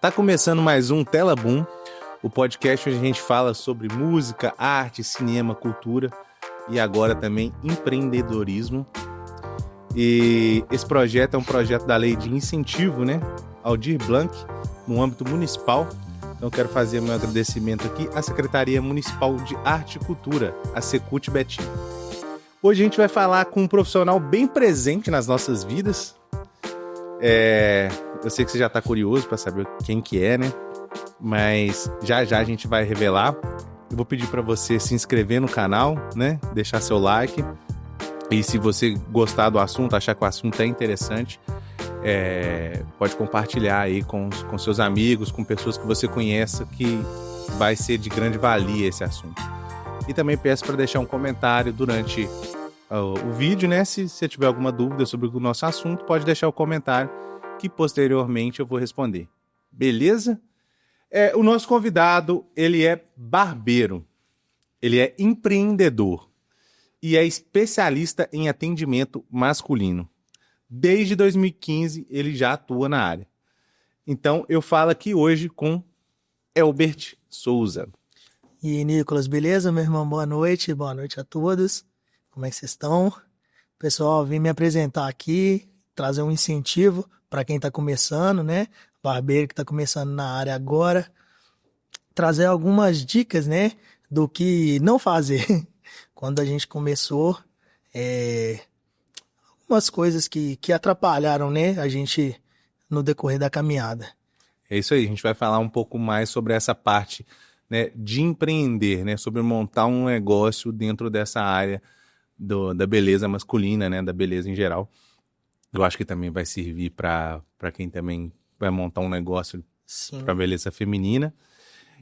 Tá começando mais um Tela Boom, o podcast onde a gente fala sobre música, arte, cinema, cultura e agora também empreendedorismo. E esse projeto é um projeto da Lei de Incentivo, né, Aldir Blanc, no âmbito municipal. Então eu quero fazer meu agradecimento aqui à Secretaria Municipal de Arte e Cultura, a Secult Betim. Hoje a gente vai falar com um profissional bem presente nas nossas vidas. Eu sei que você já está curioso para saber quem que é, né? Mas já a gente vai revelar. Eu vou pedir para você se inscrever no canal, né? Deixar seu like. E se você gostar do assunto, achar que o assunto é interessante, pode compartilhar aí com seus amigos, com pessoas que você conheça, que vai ser de grande valia esse assunto. E também peço para deixar um comentário durante o vídeo, né? Se você tiver alguma dúvida sobre o nosso assunto, pode deixar o comentário que posteriormente eu vou responder. Beleza? O nosso convidado, ele é barbeiro, ele é empreendedor e é especialista em atendimento masculino. Desde 2015, ele já atua na área. Então, eu falo aqui hoje com Elbert Souza. E aí, Nicolas, beleza, meu irmão? Boa noite a todos. Como é que vocês estão? Pessoal, vim me apresentar aqui, trazer um incentivo para quem está começando, né? Barbeiro que está começando na área agora. Trazer algumas dicas, né? Do que não fazer. Quando a gente começou, algumas coisas que atrapalharam, né? A gente no decorrer da caminhada. É isso aí, a gente vai falar um pouco mais sobre essa parte, né, de empreender, né? Sobre montar um negócio dentro dessa área da beleza masculina, né, da beleza em geral. Eu acho que também vai servir para quem também vai montar um negócio para beleza feminina.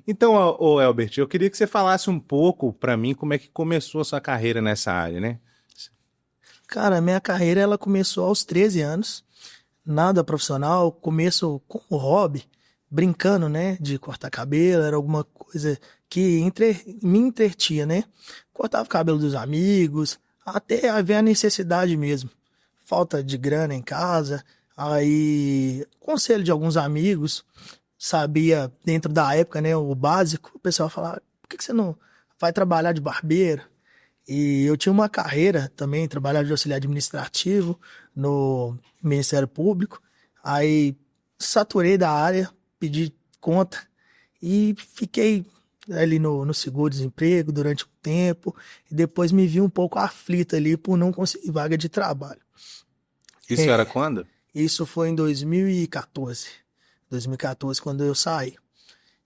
Então, Elbert, eu queria que você falasse um pouco para mim como é que começou a sua carreira nessa área, né? Cara, minha carreira ela começou aos 13 anos, nada profissional, começo como hobby, brincando, né, de cortar cabelo, era alguma coisa que me entretinha, né? Cortava o cabelo dos amigos, até haver a necessidade mesmo. Falta de grana em casa, aí conselho de alguns amigos, sabia dentro da época, né, o básico, o pessoal falava, por que você não vai trabalhar de barbeiro? E eu tinha uma carreira também, trabalhava de auxiliar administrativo no Ministério Público, aí saturei da área, pedi conta e fiquei ali no seguro-desemprego durante um tempo, e depois me vi um pouco aflito ali por não conseguir vaga de trabalho. Isso era quando? Isso foi em 2014, quando eu saí.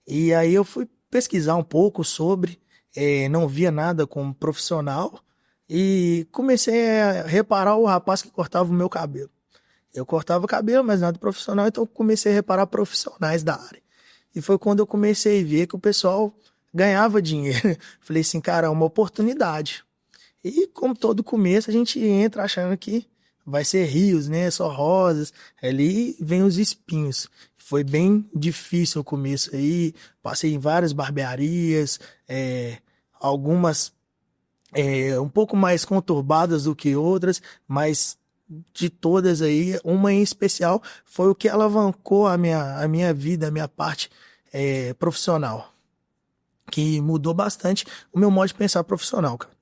E aí eu fui pesquisar um pouco sobre, não via nada como profissional, e comecei a reparar o rapaz que cortava o meu cabelo. Eu cortava o cabelo, mas nada profissional, então comecei a reparar profissionais da área. E foi quando eu comecei a ver que o pessoal ganhava dinheiro. Falei assim, cara, é uma oportunidade. E como todo começo, a gente entra achando que vai ser rios, né? Só rosas. Ali vem os espinhos. Foi bem difícil o começo aí. Passei em várias barbearias, algumas um pouco mais conturbadas do que outras, mas de todas aí, uma em especial foi o que alavancou a minha vida, a minha parte profissional. Que mudou bastante o meu modo de pensar profissional, cara.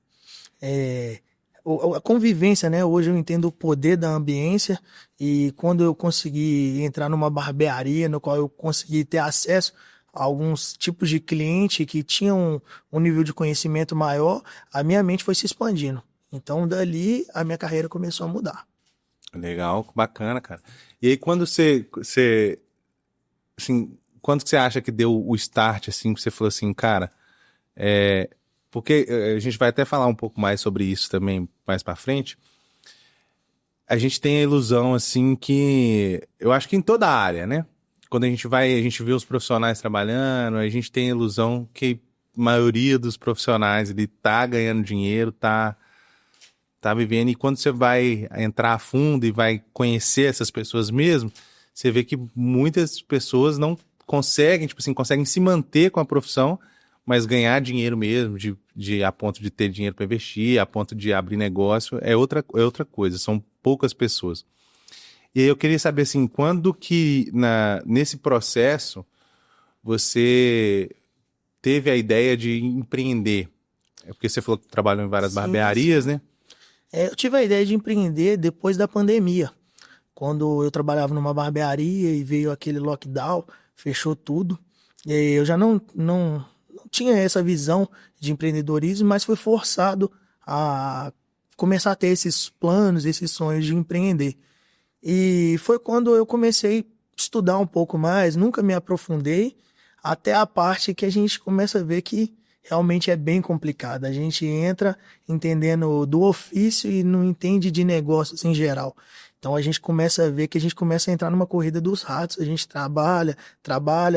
A convivência, né? Hoje eu entendo o poder da ambiência, e quando eu consegui entrar numa barbearia, no qual eu consegui ter acesso a alguns tipos de cliente que tinham um nível de conhecimento maior, a minha mente foi se expandindo. Então, dali, a minha carreira começou a mudar. Legal, bacana, cara. E aí, quando assim, quando que você acha que deu o start, assim, que você falou assim, cara, porque a gente vai até falar um pouco mais sobre isso também mais pra frente. A gente tem a ilusão, assim, que eu acho que em toda a área, né? Quando a gente vê os profissionais trabalhando, a gente tem a ilusão que a maioria dos profissionais ele tá ganhando dinheiro, tá vivendo, e quando você vai entrar a fundo e vai conhecer essas pessoas mesmo, você vê que muitas pessoas não conseguem, tipo assim, conseguem se manter com a profissão, mas ganhar dinheiro mesmo, a ponto de ter dinheiro para investir, a ponto de abrir negócio, é outra coisa, são poucas pessoas. E aí eu queria saber, assim, quando que nesse processo você teve a ideia de empreender? É porque você falou que trabalhou em várias Sim, barbearias, sim. né? Eu tive a ideia de empreender depois da pandemia, quando eu trabalhava numa barbearia e veio aquele lockdown, fechou tudo. E aí eu já não tinha essa visão de empreendedorismo, mas fui forçado a começar a ter esses planos, esses sonhos de empreender. E foi quando eu comecei a estudar um pouco mais, nunca me aprofundei, até a parte que a gente começa a ver que realmente é bem complicado. A gente entra entendendo do ofício e não entende de negócios em geral. Então a gente começa a ver que a gente começa a entrar numa corrida dos ratos, a gente trabalha,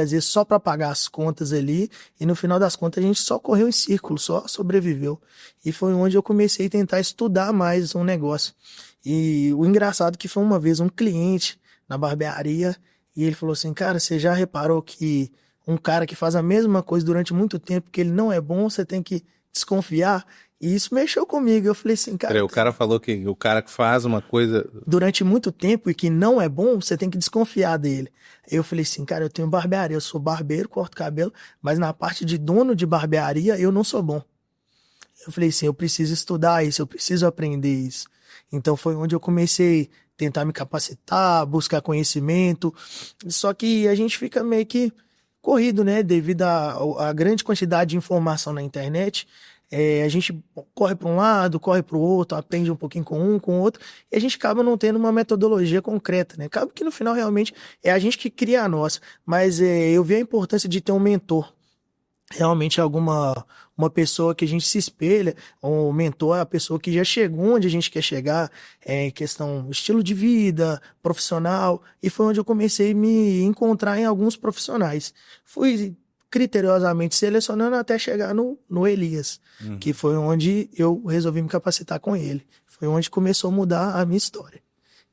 às vezes só para pagar as contas ali, e no final das contas a gente só correu em círculo, só sobreviveu. E foi onde eu comecei a tentar estudar mais um negócio. E o engraçado que foi uma vez um cliente na barbearia e ele falou assim, cara, você já reparou que um cara que faz a mesma coisa durante muito tempo, que ele não é bom, você tem que desconfiar? E isso mexeu comigo. Eu falei assim, cara, Peraí, o cara falou que o cara que faz uma coisa... durante muito tempo e que não é bom, você tem que desconfiar dele. Eu falei assim, cara, eu tenho barbearia, eu sou barbeiro, corto cabelo, mas na parte de dono de barbearia eu não sou bom. Eu falei assim, eu preciso estudar isso, eu preciso aprender isso. Então foi onde eu comecei a tentar me capacitar, buscar conhecimento. Só que a gente fica meio que corrido, né? Devido à grande quantidade de informação na internet. A gente corre para um lado, corre para o outro, aprende um pouquinho com um, com o outro, e a gente acaba não tendo uma metodologia concreta, né? Acaba que no final realmente é a gente que cria a nossa. Mas eu vi a importância de ter um mentor. Realmente uma pessoa que a gente se espelha, um mentor é a pessoa que já chegou onde a gente quer chegar, em questão estilo de vida, profissional, e foi onde eu comecei a me encontrar em alguns profissionais. Fui criteriosamente selecionando até chegar no Elias, que foi onde eu resolvi me capacitar com ele. Foi onde começou a mudar a minha história.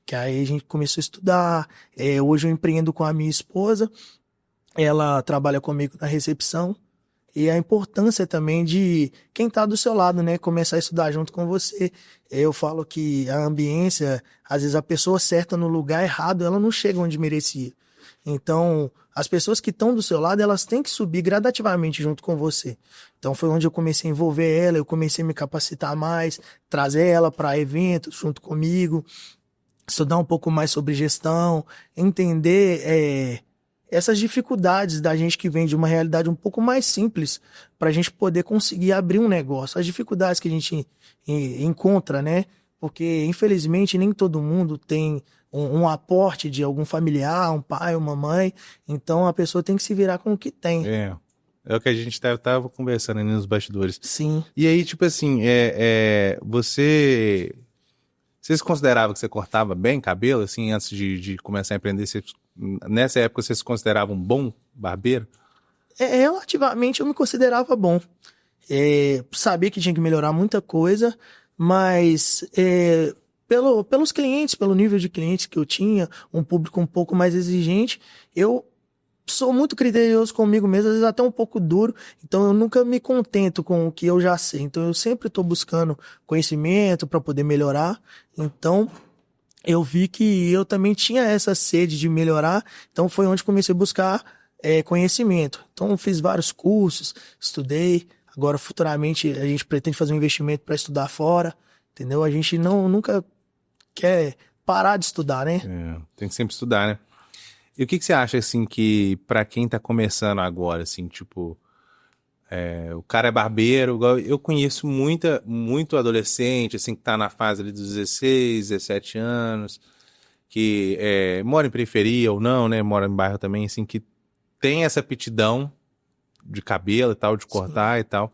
Que aí a gente começou a estudar, hoje eu empreendo com a minha esposa, ela trabalha comigo na recepção, e a importância também de quem está do seu lado, né? Começar a estudar junto com você. Eu falo que a ambiência, às vezes a pessoa certa no lugar errado, ela não chega onde merecia. Então, as pessoas que estão do seu lado, elas têm que subir gradativamente junto com você. Então, foi onde eu comecei a envolver ela, eu comecei a me capacitar mais, trazer ela para eventos junto comigo, estudar um pouco mais sobre gestão, entender essas dificuldades da gente que vem de uma realidade um pouco mais simples para a gente poder conseguir abrir um negócio. As dificuldades que a gente encontra, né? Porque, infelizmente, nem todo mundo tem um aporte de algum familiar, um pai, uma mãe. Então, a pessoa tem que se virar com o que tem. É o que a gente tava conversando ali nos bastidores. Sim. E aí, tipo assim, você se considerava que você cortava bem cabelo, assim, antes de começar a empreender? Nessa época você se considerava um bom barbeiro? Relativamente eu me considerava bom. Sabia que tinha que melhorar muita coisa, mas pelos clientes, pelo nível de clientes que eu tinha, um público um pouco mais exigente, eu sou muito criterioso comigo mesmo, às vezes até um pouco duro, então eu nunca me contento com o que eu já sei. Então eu sempre estou buscando conhecimento para poder melhorar. Então eu vi que eu também tinha essa sede de melhorar, então foi onde comecei a buscar conhecimento. Então eu fiz vários cursos, estudei. Agora futuramente a gente pretende fazer um investimento para estudar fora, entendeu? A gente nunca quer parar de estudar, né? Tem que sempre estudar, né? E o que você acha, assim, que pra quem tá começando agora, assim, tipo, o cara é barbeiro, igual eu conheço muito adolescente, assim, que tá na fase ali dos 16, 17 anos, que mora em periferia ou não, né, mora em bairro também, assim, que tem essa aptidão de cabelo e tal, de cortar. Sim. E tal.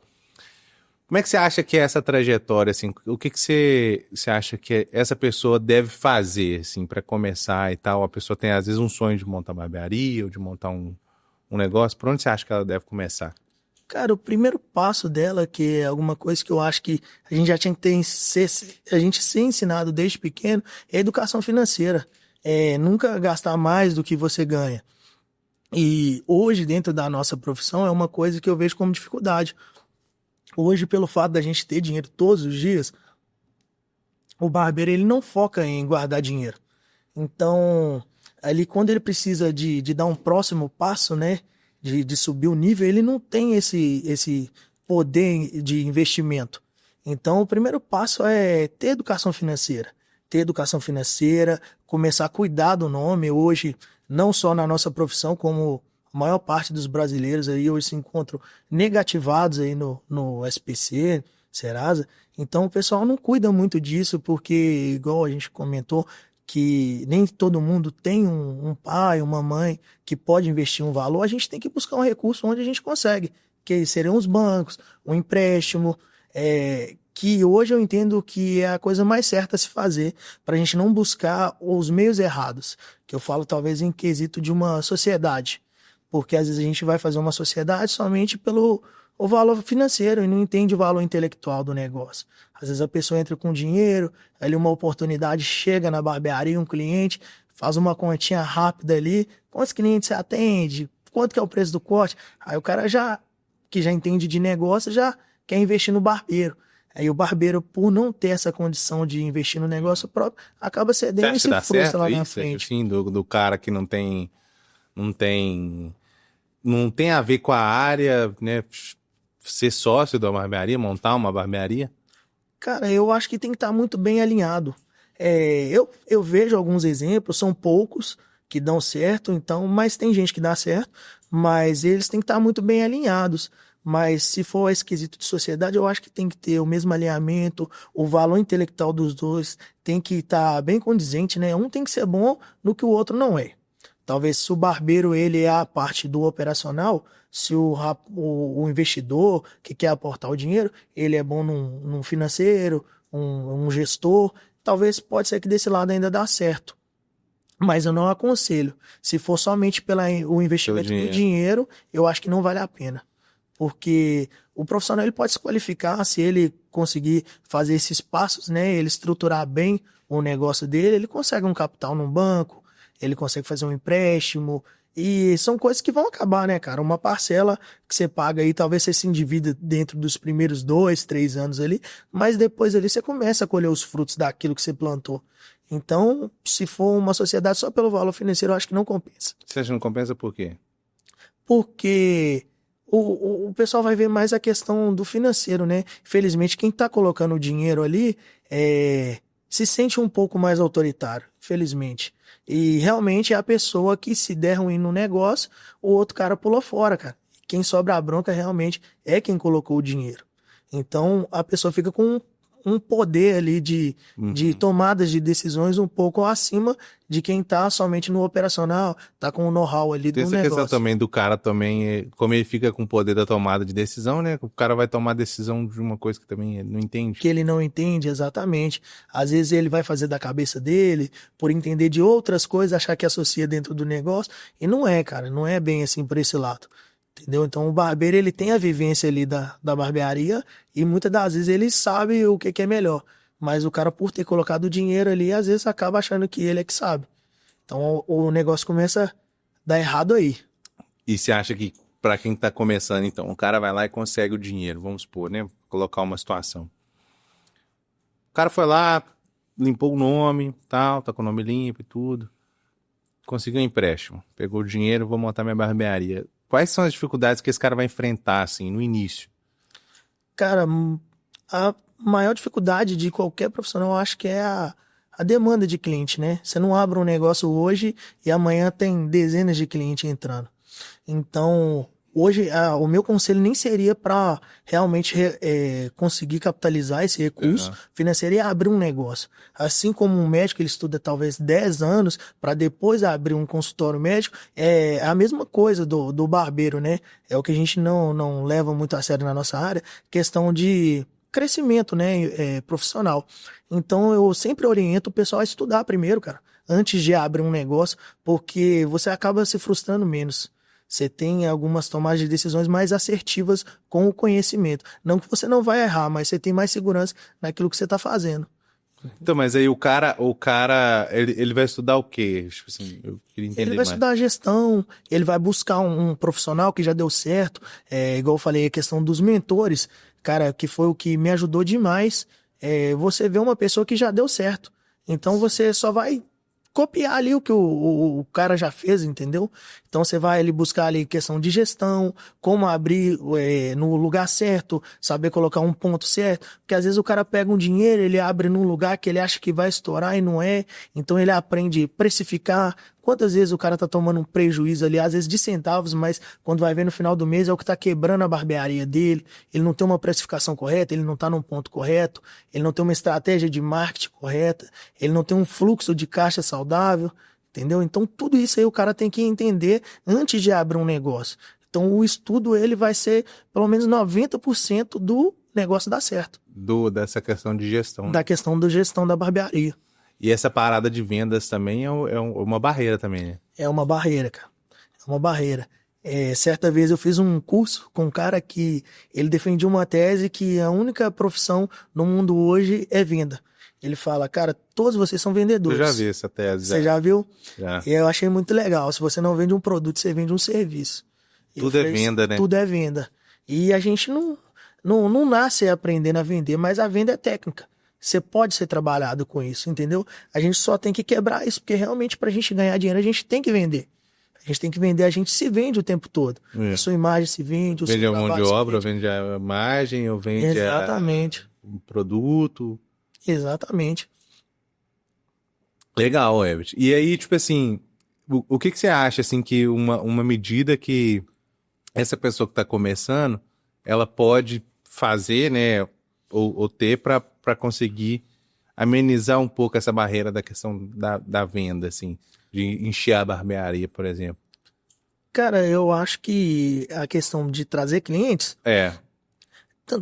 Como é que você acha que é essa trajetória, assim? O que você acha que essa pessoa deve fazer, assim, para começar e tal? A pessoa tem, às vezes, um sonho de montar uma barbearia ou de montar um negócio. Por onde você acha que ela deve começar? Cara, o primeiro passo dela, que é alguma coisa que eu acho que a gente já tinha que a gente ser ensinado desde pequeno, é a educação financeira. Nunca gastar mais do que você ganha. E hoje, dentro da nossa profissão, é uma coisa que eu vejo como dificuldade. Hoje, pelo fato da gente ter dinheiro todos os dias, o barbeiro ele não foca em guardar dinheiro. Então, ali quando ele precisa de dar um próximo passo, né, de subir o nível, ele não tem esse poder de investimento. Então, o primeiro passo é ter educação financeira. Ter educação financeira, começar a cuidar do nome. Hoje, não só na nossa profissão, como a maior parte dos brasileiros aí hoje se encontram negativados aí no SPC, Serasa. Então, o pessoal não cuida muito disso, porque, igual a gente comentou, que nem todo mundo tem um pai, uma mãe que pode investir um valor, a gente tem que buscar um recurso onde a gente consegue, que seriam os bancos, um empréstimo, que hoje eu entendo que é a coisa mais certa a se fazer para a gente não buscar os meios errados, que eu falo talvez em quesito de uma sociedade, porque às vezes a gente vai fazer uma sociedade somente pelo o valor financeiro e não entende o valor intelectual do negócio. Às vezes a pessoa entra com dinheiro, ali uma oportunidade chega na barbearia, um cliente faz uma continha rápida ali, quantos clientes você atende, quanto que é o preço do corte, aí o cara que já entende de negócio, já quer investir no barbeiro. Aí o barbeiro, por não ter essa condição de investir no negócio próprio, acaba cedendo e se frustra lá na frente. Assim, do cara que não tem a ver com a área, né? Ser sócio da barbearia, montar uma barbearia? Cara, eu acho que tem que estar muito bem alinhado. Eu vejo alguns exemplos, são poucos que dão certo, então, mas tem gente que dá certo, mas eles têm que estar muito bem alinhados. Mas se for esquisito de sociedade, eu acho que tem que ter o mesmo alinhamento, o valor intelectual dos dois tem que estar bem condizente, né? Um tem que ser bom no que o outro não é. Talvez se o barbeiro ele é a parte do operacional, se o investidor que quer aportar o dinheiro, ele é bom num financeiro, um gestor, talvez pode ser que desse lado ainda dá certo. Mas eu não aconselho. Se for somente o investimento do dinheiro, eu acho que não vale a pena. Porque o profissional ele pode se qualificar se ele conseguir fazer esses passos, né? Ele estruturar bem o negócio dele, ele consegue um capital num banco, ele consegue fazer um empréstimo, e são coisas que vão acabar, né, cara? Uma parcela que você paga aí, talvez você se endivida dentro dos primeiros 2, 3 anos ali, mas depois ali você começa a colher os frutos daquilo que você plantou. Então, se for uma sociedade só pelo valor financeiro, eu acho que não compensa. Você acha que não compensa por quê? Porque o pessoal vai ver mais a questão do financeiro, né? Infelizmente, quem tá colocando o dinheiro ali se sente um pouco mais autoritário, felizmente. E realmente é a pessoa que se der ruim no negócio, o outro cara pulou fora, cara. Quem sobra a bronca realmente é quem colocou o dinheiro. Então a pessoa fica com um poder ali de tomadas de decisões um pouco acima de quem tá somente no operacional, tá com o know-how ali do negócio. Tem essa questão também do cara também, como ele fica com o poder da tomada de decisão, né? O cara vai tomar decisão de uma coisa que também ele não entende. Que ele não entende, exatamente. Às vezes ele vai fazer da cabeça dele, por entender de outras coisas, achar que associa dentro do negócio, e não é, cara, não é bem assim por esse lado. Entendeu? Então o barbeiro ele tem a vivência ali da barbearia e muitas das vezes ele sabe o que é melhor. Mas o cara, por ter colocado o dinheiro ali, às vezes acaba achando que ele é que sabe. Então o negócio começa a dar errado aí. E você acha que pra quem tá começando, então, o cara vai lá e consegue o dinheiro, vamos supor, né? Colocar uma situação. O cara foi lá, limpou o nome, tal, tá com o nome limpo e tudo. Conseguiu um empréstimo, pegou o dinheiro, vou montar minha barbearia. Quais são as dificuldades que esse cara vai enfrentar, assim, no início? Cara, a maior dificuldade de qualquer profissional, eu acho que é a demanda de cliente, né? Você não abre um negócio hoje e amanhã tem dezenas de clientes entrando. Então, hoje, o meu conselho nem seria para realmente conseguir capitalizar esse recurso financeiro e abrir um negócio. Assim como um médico, ele estuda talvez 10 anos para depois abrir um consultório médico, é a mesma coisa do barbeiro, né? É o que a gente não leva muito a sério na nossa área, questão de crescimento, né, profissional. Então, eu sempre oriento o pessoal a estudar primeiro, cara, antes de abrir um negócio, porque você acaba se frustrando menos. Você tem algumas tomadas de decisões mais assertivas com o conhecimento. Não que você não vai errar, mas você tem mais segurança naquilo que você está fazendo. Então, mas aí o cara ele vai estudar o quê? Tipo assim, eu queria entender mais. Ele vai estudar gestão, ele vai buscar um profissional que já deu certo. Igual eu falei, a questão dos mentores, cara, que foi o que me ajudou demais. Você vê uma pessoa que já deu certo. Então você só vai copiar ali o que o cara já fez, entendeu? Então você vai ali buscar ali questão de gestão, como abrir no lugar certo, saber colocar um ponto certo, porque às vezes o cara pega um dinheiro, ele abre num lugar que ele acha que vai estourar e não é, então ele aprende a precificar. Quantas vezes o cara tá tomando um prejuízo ali, às vezes de centavos, mas quando vai ver no final do mês é o que tá quebrando a barbearia dele, ele não tem uma precificação correta, ele não tá num ponto correto, ele não tem uma estratégia de marketing correta, ele não tem um fluxo de caixa saudável, entendeu? Então tudo isso aí o cara tem que entender antes de abrir um negócio. Então o estudo ele vai ser pelo menos 90% do negócio dar certo. Dessa questão de gestão. Da questão da gestão da barbearia. E essa parada de vendas também é uma barreira também, né? É uma barreira, cara. É uma barreira. Certa vez eu fiz um curso com um cara que ele defendia uma tese que a única profissão no mundo hoje é venda. Ele fala, cara, todos vocês são vendedores. Eu já vi essa tese. Você já viu? Já. E eu achei muito legal. Se você não vende um produto, você vende um serviço. Tudo é venda, né? Tudo é venda. E a gente não nasce aprendendo a vender, mas a venda é técnica. Você pode ser trabalhado com isso, entendeu? A gente só tem que quebrar isso, porque realmente pra gente ganhar dinheiro, a gente tem que vender. A gente tem que vender, a gente se vende o tempo todo. A sua imagem se vende, o seu vende a mão de trabalho se obra, vende. vende a imagem, ou vende Exatamente. o produto. Exatamente. Legal, Everett. E aí, tipo assim, o que você acha, assim, que uma medida que essa pessoa que tá começando, ela pode fazer, né, ou ter para conseguir amenizar um pouco essa barreira da questão da venda, assim, de encher a barbearia, por exemplo? Cara, eu acho que a questão de trazer clientes,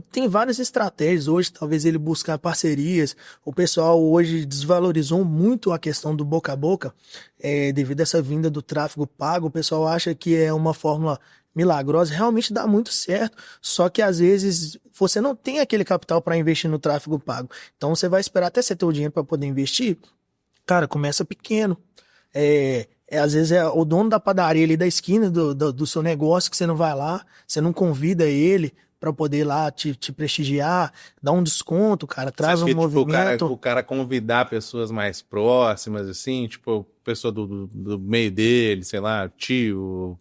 tem várias estratégias. Hoje, talvez ele buscar parcerias. O pessoal hoje desvalorizou muito a questão do boca a boca, devido a essa vinda do tráfego pago. O pessoal acha que é uma fórmula milagrosa, realmente dá muito certo, só que às vezes você não tem aquele capital para investir no tráfego pago. Então você vai esperar até você ter o dinheiro para poder investir. Cara, começa pequeno. Às vezes é o dono da padaria ali da esquina do seu negócio que você não vai lá, você não convida ele para poder ir lá te prestigiar, dar um desconto, cara, traz um movimento. O cara convidar pessoas mais próximas, assim, tipo, pessoa do meio dele, sei lá, tio.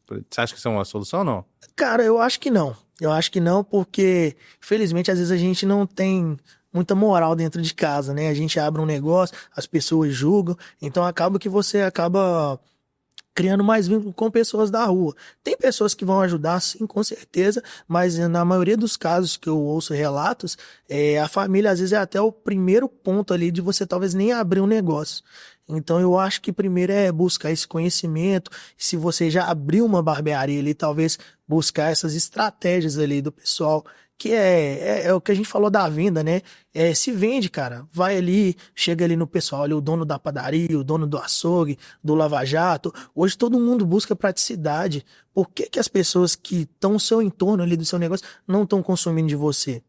Você acha que isso é uma solução ou não? Cara, eu acho que não. Eu acho que não, porque, infelizmente, às vezes a gente não tem muita moral dentro de casa, né? A gente abre um negócio, as pessoas julgam, então acaba que você acaba criando mais vínculo com pessoas da rua. Tem pessoas que vão ajudar, sim, com certeza, mas na maioria dos casos que eu ouço relatos, a família às vezes é até o primeiro ponto ali de você talvez nem abrir um negócio. Então eu acho que primeiro é buscar esse conhecimento. Se você já abriu uma barbearia ali, talvez buscar essas estratégias ali do pessoal, que é o que a gente falou da venda, né? Se vende, cara. Vai ali, chega ali no pessoal, ali, o dono da padaria, o dono do açougue, do lava-jato. Hoje todo mundo busca praticidade. Por que as pessoas que estão no seu entorno ali do seu negócio não estão consumindo de você?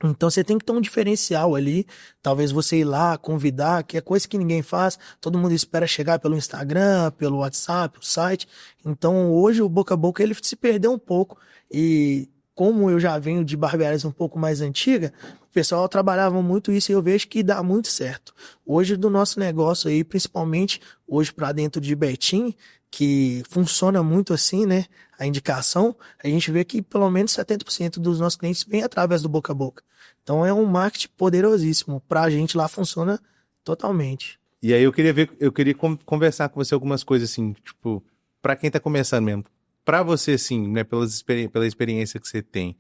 Então você tem que ter um diferencial ali, talvez você ir lá, convidar, que é coisa que ninguém faz, todo mundo espera chegar pelo Instagram, pelo WhatsApp, o site. Então hoje o boca a boca ele se perdeu um pouco e como eu já venho de barbearias um pouco mais antiga, o pessoal trabalhava muito isso e eu vejo que dá muito certo. Hoje do nosso negócio aí, principalmente hoje para dentro de Betim, que funciona muito assim, né? A indicação, a gente vê que pelo menos 70% dos nossos clientes vem através do boca a boca. Então é um marketing poderosíssimo. Pra gente lá funciona totalmente. E aí eu queria conversar com você algumas coisas assim, tipo, pra quem tá começando mesmo. Pra você, assim, né, pela experiência que você tem,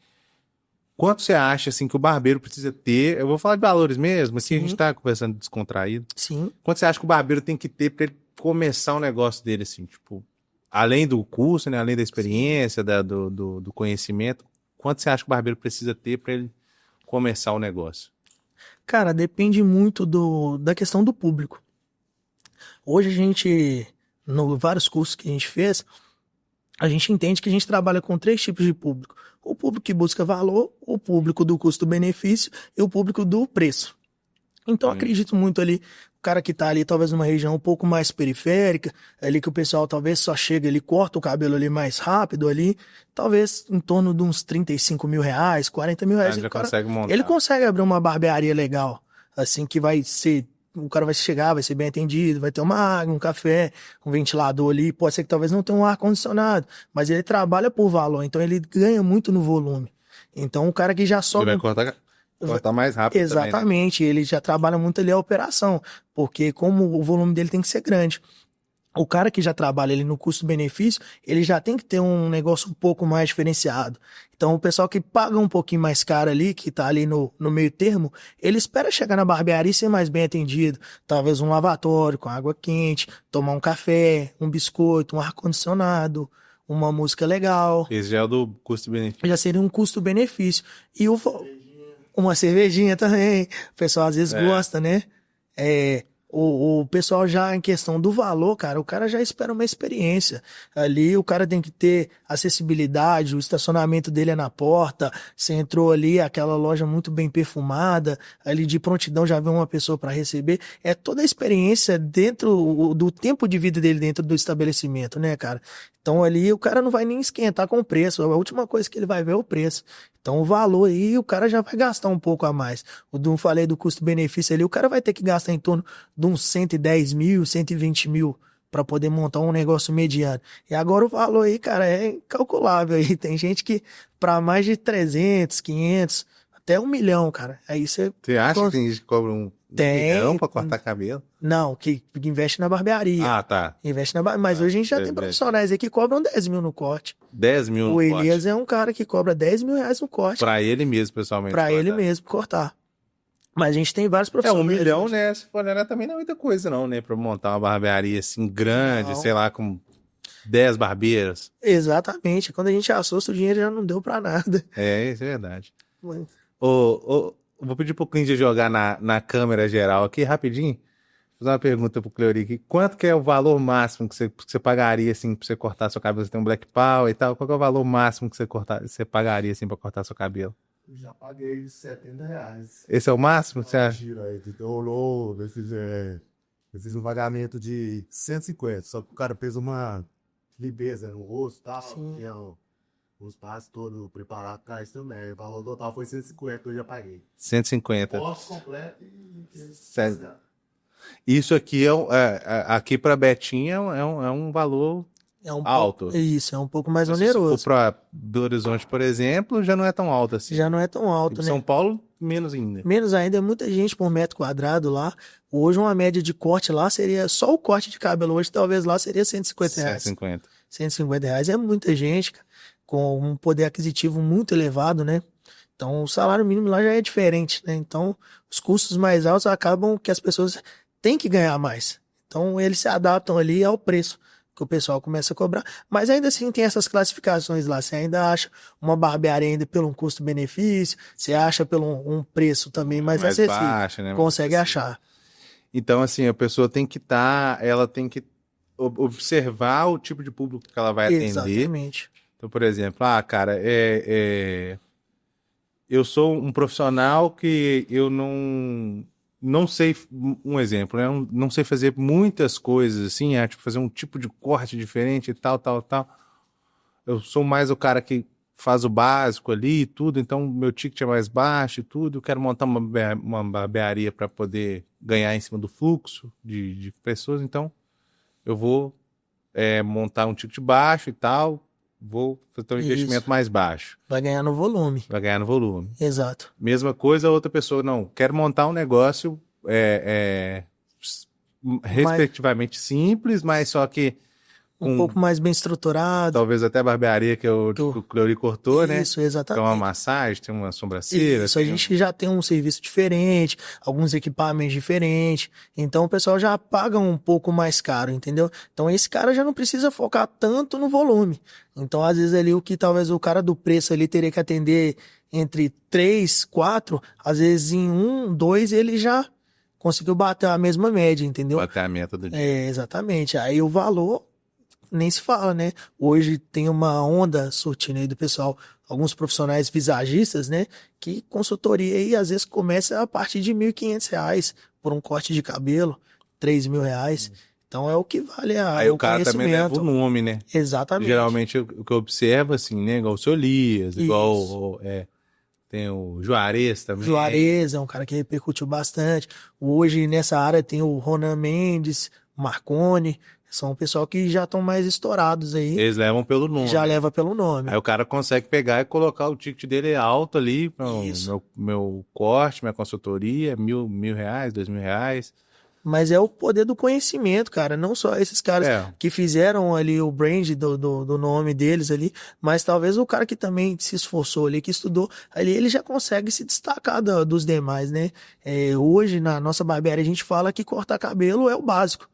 quanto você acha, assim, que o barbeiro precisa ter? Eu vou falar de valores mesmo, assim, a gente tá conversando descontraído. Sim. Quanto você acha que o barbeiro tem que ter pra ele começar o negócio dele, assim, tipo, além do curso, né, além da experiência, do conhecimento, quanto você acha que o barbeiro precisa ter pra ele começar o negócio? Cara, depende muito da questão do público. Hoje a gente, vários cursos que a gente fez, a gente entende que a gente trabalha com 3 tipos de público. O público que busca valor, o público do custo-benefício e o público do preço. Então, acredito muito ali, o cara que tá ali talvez numa região um pouco mais periférica, ali que o pessoal talvez só chega ali, corta o cabelo ali mais rápido ali, talvez em torno de uns 35 mil reais, 40 mil reais. Ele consegue montar. Ele consegue abrir uma barbearia legal, assim, que vai ser o cara vai chegar, vai ser bem atendido, vai ter uma água, um café, um ventilador ali, pode ser que talvez não tenha um ar-condicionado, mas ele trabalha por valor, então ele ganha muito no volume. Então o cara que já Ele sobe... vai cortar mais rápido também, né? Exatamente, ele já trabalha muito ali a operação, porque como o volume dele tem que ser grande. O cara que já trabalha ali no custo-benefício, ele já tem que ter um negócio um pouco mais diferenciado. Então, o pessoal que paga um pouquinho mais caro ali, que tá ali no meio termo, ele espera chegar na barbearia e ser mais bem atendido. Talvez um lavatório com água quente, tomar um café, um biscoito, um ar-condicionado, uma música legal. Esse já é o do custo-benefício. Já seria um custo-benefício. E uma cervejinha também. O pessoal às vezes gosta, né? O pessoal já em questão do valor, cara, o cara já espera uma experiência. Ali o cara tem que ter acessibilidade, o estacionamento dele é na porta, você entrou ali, aquela loja muito bem perfumada, ali de prontidão já vem uma pessoa para receber. É toda a experiência dentro do tempo de vida dele dentro do estabelecimento, né, cara? Então ali o cara não vai nem esquentar com o preço, a última coisa que ele vai ver é o preço. Então o valor aí o cara já vai gastar um pouco a mais. Falei do custo-benefício ali, o cara vai ter que gastar em torno de uns 110 mil, 120 mil para poder montar um negócio mediano. E agora o valor aí, cara, é incalculável aí. Tem gente que para mais de 300, 500, até 1 milhão, cara. Aí você acha que tem gente que cobra um milhão pra cortar cabelo? Não, que investe na barbearia. Ah, tá. Investe na barbearia. Mas hoje a gente já tem profissionais aí que cobram 10 mil no corte. 10 mil no corte. corte. O Elias é um cara que cobra 10 mil reais no corte. Pra ele mesmo, pessoalmente. Pra ele mesmo cortar. Mas a gente tem vários profissionais. 1 milhão, né? Se for olhar, também não é muita coisa, não, né? Pra montar uma barbearia assim grande, sei lá, com 10 barbeiras. Exatamente. Quando a gente assusta, o dinheiro já não deu pra nada. Isso é verdade. Vou pedir pro Clíndia jogar na câmera geral aqui, rapidinho. Vou fazer uma pergunta pro Cleori aqui. Quanto que é o valor máximo que você pagaria, assim, pra você cortar seu cabelo? Você tem um black power e tal. Qual que é o valor máximo que você pagaria, assim, pra cortar seu cabelo? Eu já paguei R$70. Esse é o máximo, você acha? Então rolou, eu fiz um pagamento de 150, só que o cara fez uma limpeza no rosto e tal, tinha os passos todos preparados para isso também. O valor total foi 150 que eu já paguei. 150. Posto completo e... Isso aqui aqui para Betinha é um valor alto. Isso, é um pouco mais Mas oneroso. Se for para Belo Horizonte, por exemplo, já não é tão alto assim. Já não é tão alto, né? São Paulo, menos ainda. Menos ainda, é muita gente por metro quadrado lá. Hoje uma média de corte lá seria, só o corte de cabelo hoje, talvez lá seria R$150. 150. R$150 é muita gente, cara, com um poder aquisitivo muito elevado, né? Então o salário mínimo lá já é diferente, né? Então os custos mais altos acabam que as pessoas têm que ganhar mais. Então eles se adaptam ali ao preço que o pessoal começa a cobrar. Mas ainda assim tem essas classificações lá. Você ainda acha uma barbearia ainda pelo um custo-benefício, você acha pelo um preço também mais acessível. Baixa, né? Consegue achar. Então, assim, a pessoa tem que ela tem que observar o tipo de público que ela vai atender. Exatamente. Então, por exemplo, cara, eu sou um profissional que eu não sei, um exemplo, né? Eu não sei fazer muitas coisas assim, tipo fazer um tipo de corte diferente e tal. Eu sou mais o cara que faz o básico ali e tudo, então meu ticket é mais baixo e tudo. Eu quero montar uma barbearia para poder ganhar em cima do fluxo de pessoas, então eu vou montar um ticket baixo e tal, vou fazer um investimento mais baixo. Vai ganhar no volume. Vai ganhar no volume. Exato. Mesma coisa, a outra pessoa, não, quero montar um negócio respectivamente simples, mas só que um pouco mais bem estruturado. Talvez até a barbearia que o Cleori cortou, né? Isso, exatamente. Tem uma massagem, tem uma sobrancelha. Isso, a gente já tem um serviço diferente, alguns equipamentos diferentes, então o pessoal já paga um pouco mais caro, entendeu? Então esse cara já não precisa focar tanto no volume. Então às vezes ali o que talvez o cara do preço ali teria que atender entre 3, 4, às vezes em 1, 2 ele já conseguiu bater a mesma média, entendeu? Bater a meta do dia. Exatamente. Aí o valor nem se fala, né? Hoje tem uma onda surtindo aí do pessoal, alguns profissionais visagistas, né? Que consultoria aí às vezes começa a partir de R$1.500 por um corte de cabelo, R$3.000. Então é o que vale aí o cara também leva o nome, né? Exatamente. Geralmente o que eu observo, assim, né? Igual o seu Elias, igual Tem o Juarez também. Juarez é um cara que repercutiu bastante. Hoje nessa área tem o Ronan Mendes, o Marconi. São um pessoal que já estão mais estourados aí. Eles levam pelo nome. Já leva pelo nome. Aí o cara consegue pegar e colocar o ticket dele alto ali, meu corte, minha consultoria, R$ 1.000, R$ 2.000. Mas é o poder do conhecimento, cara. Não só esses caras É. que fizeram ali o brand do nome deles ali, mas talvez o cara que também se esforçou ali, que estudou ali, ele já consegue se destacar dos demais, né? Hoje, na nossa barbearia, a gente fala que cortar cabelo é o básico.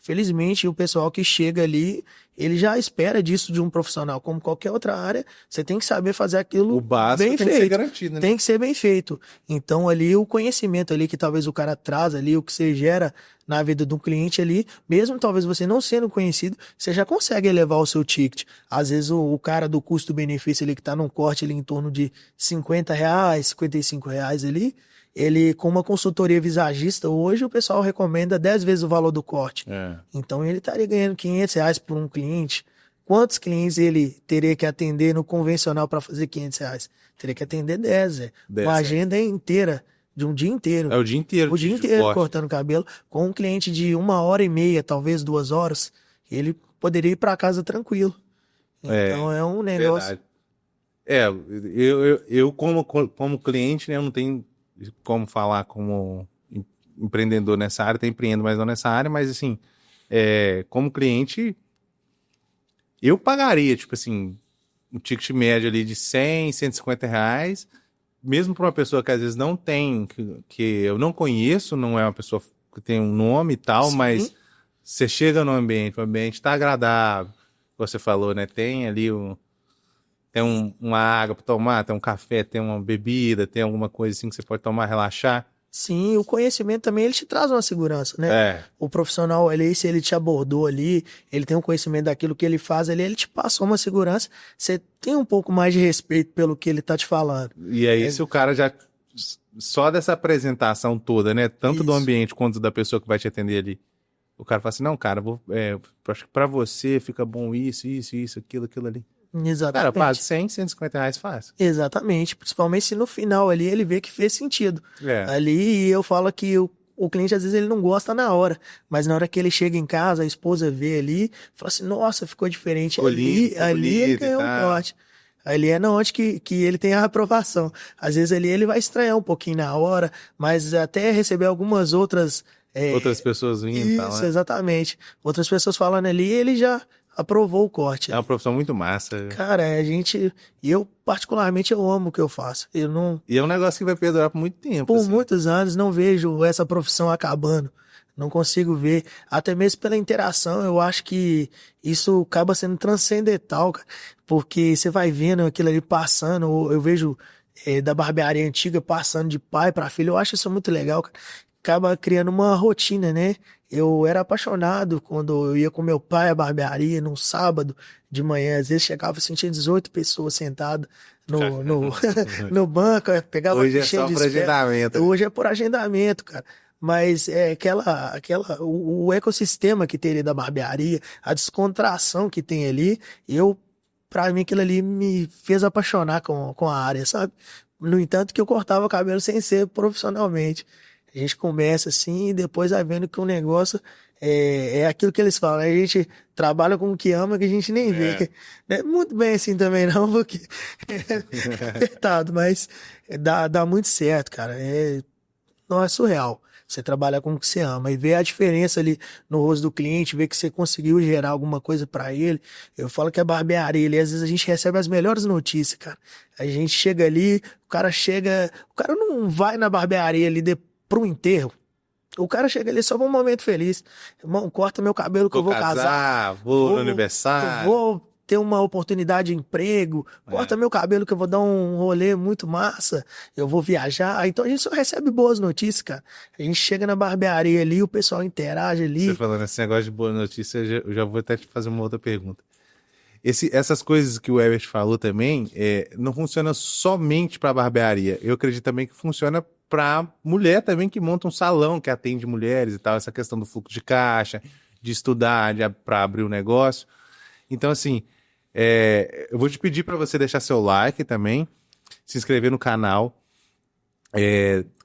Felizmente, o pessoal que chega ali, ele já espera disso de um profissional. Como qualquer outra área, você tem que saber fazer aquilo O básico bem tem feito. que ser garantido, né? Tem que ser bem feito. Então, ali, o conhecimento ali que talvez o cara traz ali, o que você gera na vida de um cliente ali, mesmo talvez você não sendo conhecido, você já consegue elevar o seu ticket. Às vezes, o cara do custo-benefício ali, que tá num corte ali em torno de R$ 50, R$ 55 ali, ele, com uma consultoria visagista, hoje o pessoal recomenda 10 vezes o valor do corte. É. Então ele estaria ganhando R$ 500 por um cliente. Quantos clientes ele teria que atender no convencional para fazer R$ 500? Teria que atender 10, Uma 10, agenda inteira, de um dia inteiro. É o dia inteiro. O dia de inteiro corte. cortando cabelo. Com um cliente de 1h30, talvez 2 horas, ele poderia ir para casa tranquilo. Então é um negócio... Verdade. Eu como cliente, né, eu não tenho como falar como empreendedor nessa área, eu empreendo, mas não nessa área, mas assim, como cliente, eu pagaria, tipo assim, um ticket médio ali de R$ 100, R$ 150, mesmo para uma pessoa que às vezes não tem, que eu não conheço, não é uma pessoa que tem um nome e tal, Sim. mas você chega no ambiente, o ambiente tá agradável, você falou, né, tem ali tem uma água para tomar, tem um café, tem uma bebida, tem alguma coisa assim que você pode tomar, relaxar. Sim, o conhecimento também, ele te traz uma segurança, né? O profissional ali, se ele te abordou ali, ele tem um conhecimento daquilo que ele faz ali, ele te passou uma segurança, você tem um pouco mais de respeito pelo que ele tá te falando. E aí, se o cara já... Só dessa apresentação toda, né? Tanto do Isso. ambiente quanto da pessoa que vai te atender ali. O cara fala assim, não, cara, acho que pra você fica bom isso, aquilo ali. Cara, Exatamente. paga R$ 100, R$ 150 fácil. Exatamente, principalmente se no final ali ele vê que fez sentido. Ali eu falo que o cliente às vezes ele não gosta na hora, mas na hora que ele chega em casa, a esposa vê ali, fala assim, nossa, ficou diferente. Ficou lindo, ali ele bonito e ganhou um tal. corte. Ali é na onde que ele tem a aprovação. Às vezes ali ele vai estranhar um pouquinho na hora, mas até receber algumas outras... Outras pessoas vindo e tal, Isso, né? exatamente. Outras pessoas falando ali, ele já aprovou o corte. É uma profissão muito massa. Cara, eu particularmente eu amo o que eu faço. Eu não, E é um negócio que vai perdurar por muito tempo. por assim. muitos anos, não vejo essa profissão acabando. Não consigo ver, até mesmo pela interação, eu acho que isso acaba sendo transcendental, cara, porque você vai vendo aquilo ali passando, eu vejo da barbearia antiga passando de pai para filho, eu acho isso muito legal, cara. Acaba criando uma rotina, né? Eu era apaixonado quando eu ia com meu pai à barbearia num sábado de manhã, às vezes chegava e sentia 18 pessoas sentadas no banco, pegava Hoje é cheio só de por espera. agendamento. Hoje é por agendamento, cara. Mas o ecossistema que tem ali da barbearia, a descontração que tem ali, pra mim aquilo ali me fez apaixonar com a área, sabe? No entanto que eu cortava o cabelo sem ser profissionalmente. A gente começa assim e depois vai vendo que o negócio é aquilo que eles falam, né? A gente trabalha com o que ama que a gente nem vê. Não é muito bem assim também não, porque é apertado, mas dá muito certo, cara. Não, é surreal. Você trabalha com o que você ama e ver a diferença ali no rosto do cliente, ver que você conseguiu gerar alguma coisa pra ele. Eu falo que a barbearia ali, às vezes a gente recebe as melhores notícias, cara. A gente chega ali, o cara não vai na barbearia ali para um enterro. O cara chega ali só pra um momento feliz. Irmão, corta meu cabelo que eu vou casar. Vou no aniversário. Eu vou ter uma oportunidade de emprego. Corta meu cabelo que eu vou dar um rolê muito massa. Eu vou viajar. Então a gente só recebe boas notícias, cara. A gente chega na barbearia ali, o pessoal interage ali. Você falando esse negócio de boa notícia, eu já vou até te fazer uma outra pergunta. Essas coisas que o Herbert falou também, não funciona somente para barbearia. Eu acredito também que funciona para mulher também que monta um salão, que atende mulheres e tal, essa questão do fluxo de caixa, de estudar, para abrir o negócio. Então, assim, eu vou te pedir para você deixar seu like também, se inscrever no canal.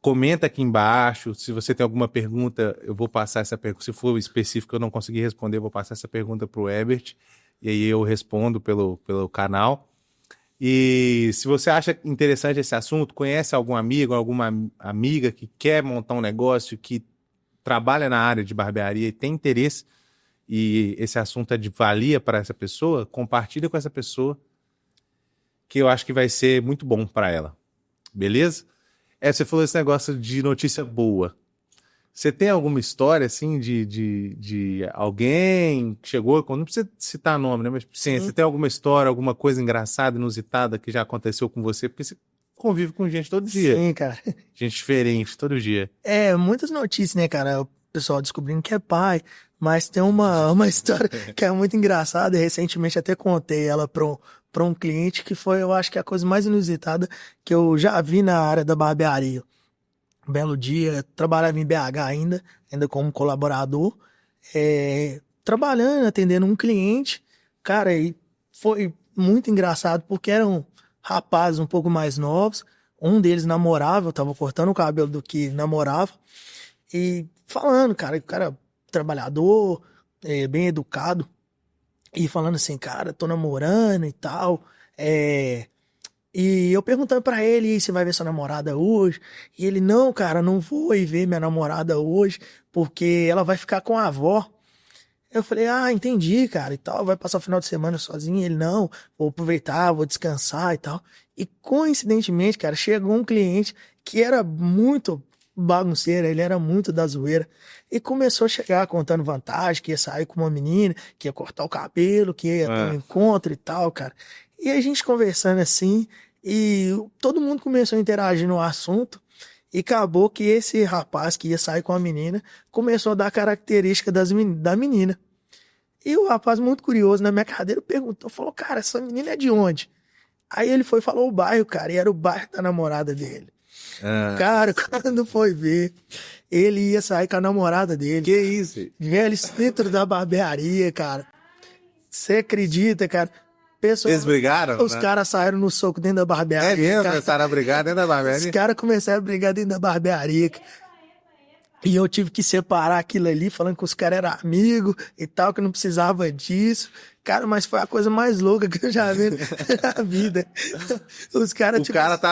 Comenta aqui embaixo. Se você tem alguma pergunta, eu vou passar essa pergunta. Se for específico, eu não conseguir responder, eu vou passar essa pergunta pro Herbert. E aí eu respondo pelo canal. E se você acha interessante esse assunto, conhece algum amigo, alguma amiga que quer montar um negócio, que trabalha na área de barbearia e tem interesse, e esse assunto é de valia para essa pessoa, compartilha com essa pessoa, que eu acho que vai ser muito bom para ela. Beleza? Você falou esse negócio de notícia boa. Você tem alguma história, assim, de alguém que chegou, não precisa citar nome, né? Mas sim, você tem alguma história, alguma coisa engraçada, inusitada que já aconteceu com você? Porque você convive com gente todo dia. Sim, cara. Gente diferente, todo dia. Muitas notícias, né, cara? O pessoal descobrindo que é pai, mas tem uma história que é muito engraçada, e recentemente até contei ela para um cliente, que foi, eu acho que a coisa mais inusitada que eu já vi na área da barbearia. Um belo dia, trabalhava em BH ainda como colaborador, trabalhando, atendendo um cliente, cara, e foi muito engraçado, porque eram rapazes um pouco mais novos, um deles namorava, eu tava cortando o cabelo do que namorava, e falando, cara, o cara trabalhador, bem educado, e falando assim, cara, tô namorando e tal, e eu perguntando pra ele se vai ver sua namorada hoje. E ele, não, cara, não vou ir ver minha namorada hoje, porque ela vai ficar com a avó. Eu falei, entendi, cara, e tal, vai passar o final de semana sozinho. Ele, não, vou aproveitar, vou descansar e tal. E coincidentemente, cara, chegou um cliente que era muito bagunceiro, ele era muito da zoeira. E começou a chegar contando vantagem, que ia sair com uma menina, que ia cortar o cabelo, que ia ter um encontro e tal, cara. E a gente conversando assim, e todo mundo começou a interagir no assunto, e acabou que esse rapaz que ia sair com a menina começou a dar característica da menina. E o rapaz, muito curioso, na minha cadeira, perguntou, falou, cara, essa menina é de onde? Aí ele foi e falou o bairro, cara, e era o bairro da namorada dele. Cara, quando foi ver, ele ia sair com a namorada dele. Que isso? Velho, dentro da barbearia, cara. Você acredita, cara? Eles brigaram? Os caras saíram no soco dentro da barbearia. É mesmo? Cara. Começaram a brigar dentro da barbearia? Os caras começaram a brigar dentro da barbearia. E eu tive que separar aquilo ali, falando que os caras eram amigos e tal, que não precisava disso. Cara, mas foi a coisa mais louca que eu já vi na vida. Os caras,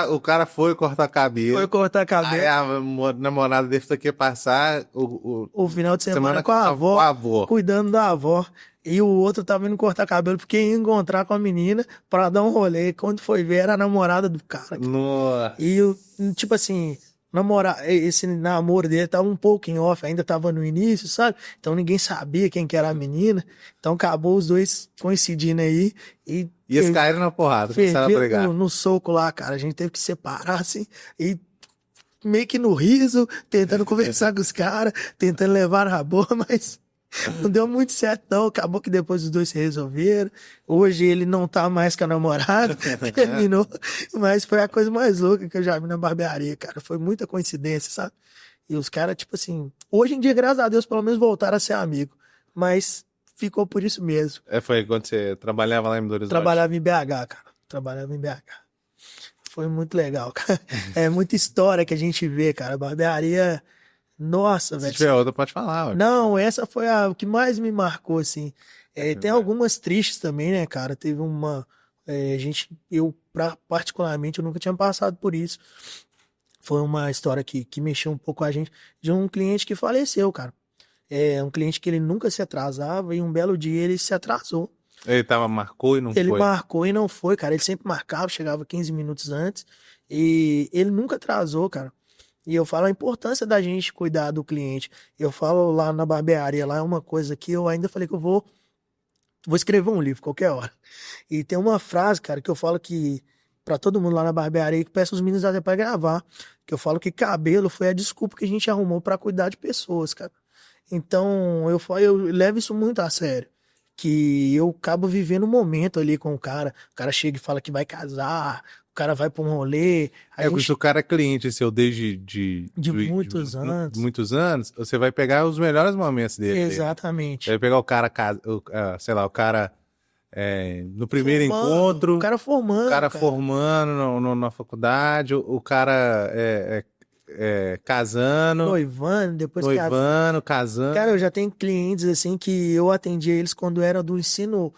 o cara foi cortar cabelo. Foi cortar cabelo. Aí a namorada dele foi aqui passar o final de semana com a avó, cuidando da avó. E o outro tava indo cortar cabelo porque ia encontrar com a menina pra dar um rolê. Quando foi ver, era a namorada do cara. Nossa. E, tipo assim, esse namoro dele tava um pouco em off, ainda tava no início, sabe? Então ninguém sabia quem que era a menina. Então acabou os dois coincidindo aí. E eles caíram na porrada, começaram a brigar. No soco lá, cara. A gente teve que separar, assim, e meio que no riso, tentando conversar com os caras, tentando levar na boa, mas não deu muito certo, não. Acabou que depois os dois se resolveram. Hoje ele não tá mais com a namorada, terminou. Mas foi a coisa mais louca que eu já vi na barbearia, cara. Foi muita coincidência, sabe? E os caras, tipo assim, hoje em dia, graças a Deus, pelo menos voltaram a ser amigo. Mas ficou por isso mesmo. Foi quando você trabalhava lá em Belo Horizonte? Trabalhava em BH, cara. Trabalhava em BH. Foi muito legal, cara. É muita história que a gente vê, cara. Barbearia... Nossa, velho. Se tiver outra, pode falar. Ué. Não, essa foi a que mais me marcou, assim. Tem algumas tristes também, né, cara? Teve uma... particularmente, eu nunca tinha passado por isso. Foi uma história que mexeu um pouco com a gente, de um cliente que faleceu, cara. Um cliente que ele nunca se atrasava, e um belo dia ele se atrasou. Ele marcou e não foi? Ele marcou e não foi, cara. Ele sempre marcava, chegava 15 minutos antes, e ele nunca atrasou, cara. E eu falo a importância da gente cuidar do cliente. Eu falo lá na barbearia, lá é uma coisa que eu ainda falei que eu vou escrever um livro qualquer hora. E tem uma frase, cara, que eu falo que pra todo mundo lá na barbearia, que peço os meninos até pra gravar, que eu falo que cabelo foi a desculpa que a gente arrumou pra cuidar de pessoas, cara. Então, eu levo isso muito a sério. Que eu acabo vivendo um momento ali com o cara chega e fala que vai casar, o cara vai pra um rolê. O cara é cliente seu desde muitos anos. Muitos anos, você vai pegar os melhores momentos dele. Exatamente. Você vai pegar o cara, sei lá, o cara no primeiro Formando, encontro, o cara formando, o cara cara. formando na faculdade, o cara casando, Noivando, depois que noivando, Cara, eu casando. já tenho clientes assim que eu atendia eles quando era do ensino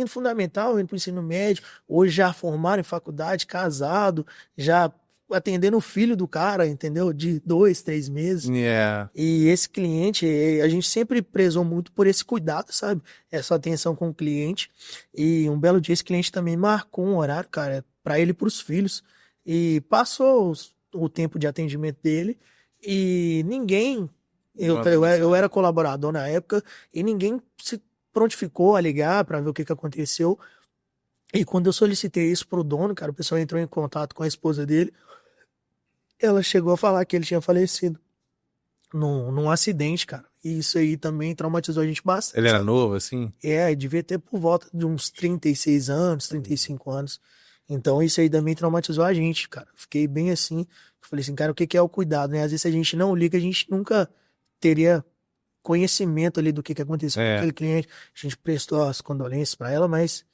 fundamental, indo para o ensino médio, hoje já formaram em faculdade, casado, já atendendo o filho do cara, entendeu? De 2, 3 meses. Yeah. E esse cliente, a gente sempre prezou muito por esse cuidado, sabe? Essa atenção com o cliente. E um belo dia esse cliente também marcou um horário, cara, para ele e para os filhos. E passou o tempo de atendimento dele e ninguém. Eu era colaborador na época e ninguém se prontificou a ligar para ver o que que aconteceu. E quando eu solicitei isso pro dono, cara, o pessoal entrou em contato com a esposa dele. Ela chegou a falar que ele tinha falecido num acidente, cara. E isso aí também traumatizou a gente bastante, Ele era sabe? novo, assim? Devia ter por volta de uns 36 anos, 35 anos. Então isso aí também traumatizou a gente, cara. Fiquei bem assim. Falei assim, cara, o que que é o cuidado, né? Às vezes se a gente não liga, a gente nunca teria conhecimento ali do que aconteceu com É. aquele cliente. A gente prestou as condolências pra ela, mas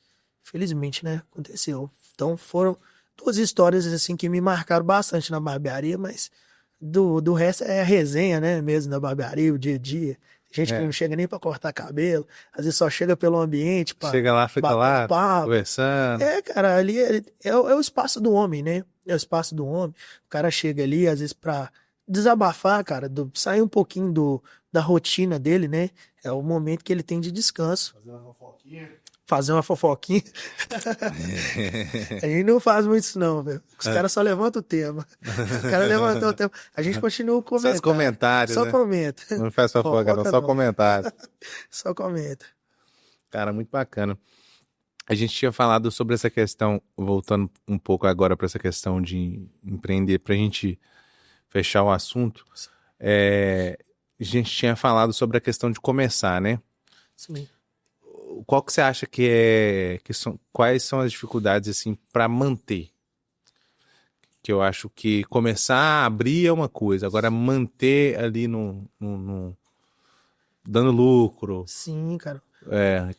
felizmente, né, aconteceu. Então foram duas histórias assim que me marcaram bastante na barbearia, mas do resto é a resenha, né, mesmo da barbearia, o dia a dia. Gente que É. não chega nem pra cortar cabelo, às vezes só chega pelo ambiente pra Chega lá, fica bater lá, um papo. conversando. Cara, ali é o espaço do homem, né? É o espaço do homem. O cara chega ali, às vezes, pra desabafar, cara, sair um pouquinho da rotina dele, né? É o momento que ele tem de descanso. Fazer uma fofoquinha. Fazer uma fofoquinha. A gente não faz muito isso, não, velho. Os caras só levantam o tema. O cara levantou o tema. A gente continua o Só os comentário. comentários, Só né? comenta. Não faz fofoca, não, só não. comentário. Só comenta. Cara, muito bacana. A gente tinha falado sobre essa questão, voltando um pouco agora para essa questão de empreender, para a gente fechar o assunto. A gente tinha falado sobre a questão de começar, né? Sim. Qual que você acha quais são as dificuldades assim para manter? Que eu acho que começar a abrir é uma coisa, agora manter ali dando lucro. Sim, cara. É,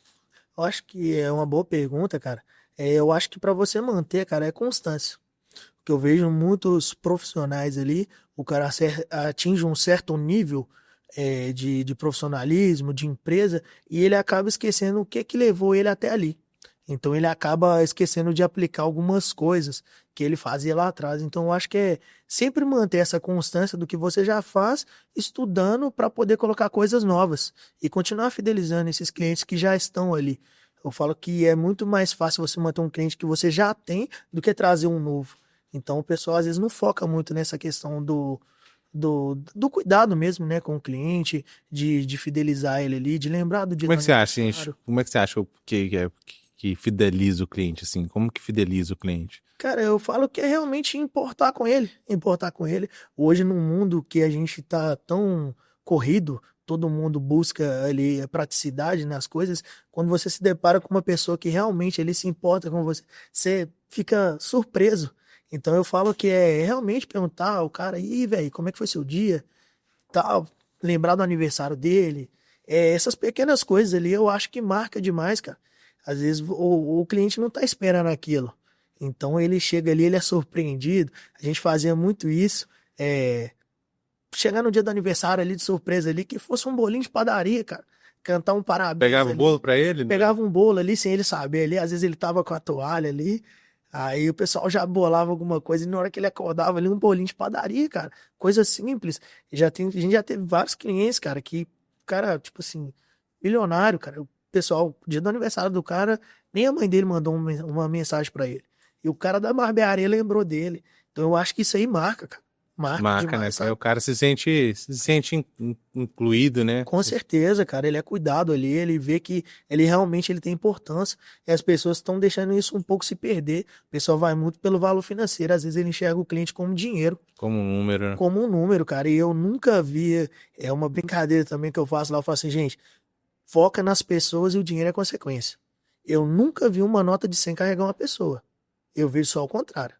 Eu acho que é uma boa pergunta, cara. Eu acho que para você manter, cara, é constância. Porque eu vejo muitos profissionais ali, o cara atinge um certo nível de profissionalismo, de empresa, e ele acaba esquecendo o que que levou ele até ali. Então ele acaba esquecendo de aplicar algumas coisas que ele fazia lá atrás. Então eu acho que é sempre manter essa constância do que você já faz, estudando para poder colocar coisas novas e continuar fidelizando esses clientes que já estão ali. Eu falo que é muito mais fácil você manter um cliente que você já tem do que trazer um novo. Então o pessoal às vezes não foca muito nessa questão do cuidado mesmo, né, com o cliente, de fidelizar ele ali, de lembrar do dia como é do que você acha, gente? aniversário. Como é que você acha que fideliza o cliente, assim? Como que fideliza o cliente? Cara, eu falo que é realmente importar com ele, importar com ele. Hoje, num mundo que a gente tá tão corrido, todo mundo busca ali a praticidade nas coisas, quando você se depara com uma pessoa que realmente ele se importa com você, você fica surpreso. Então eu falo que é realmente perguntar ao cara, aí, velho, como é que foi seu dia? Tal, lembrar do aniversário dele. Essas pequenas coisas ali eu acho que marca demais, cara. Às vezes o cliente não tá esperando aquilo. Então ele chega ali, ele é surpreendido. A gente fazia muito isso. Chegar no dia do aniversário ali de surpresa ali, que fosse um bolinho de padaria, cara. Cantar um parabéns. Pegava o ali. bolo pra ele? Pegava um bolo ali sem ele saber ali. Às vezes ele tava com a toalha ali. Aí o pessoal já bolava alguma coisa e na hora que ele acordava ali, um bolinho de padaria, cara. Coisa simples. A gente já teve vários clientes, cara, que, cara, tipo assim, milionário, cara. O pessoal, dia do aniversário do cara, nem a mãe dele mandou uma mensagem pra ele. E o cara da barbearia lembrou dele. Então eu acho que isso aí marca, cara. Marca Né? demais, Aí sabe? o cara se sente incluído, né? Com certeza, cara, ele é cuidado ali, ele vê que ele realmente ele tem importância e as pessoas estão deixando isso um pouco se perder. O pessoal vai muito pelo valor financeiro, às vezes ele enxerga o cliente como dinheiro, Como um número, né? como um número, cara. E eu nunca vi, é uma brincadeira também que eu faço lá, eu falo assim, gente, foca nas pessoas e o dinheiro é consequência. Eu nunca vi uma nota de 100 carregar uma pessoa. Eu vejo só o contrário.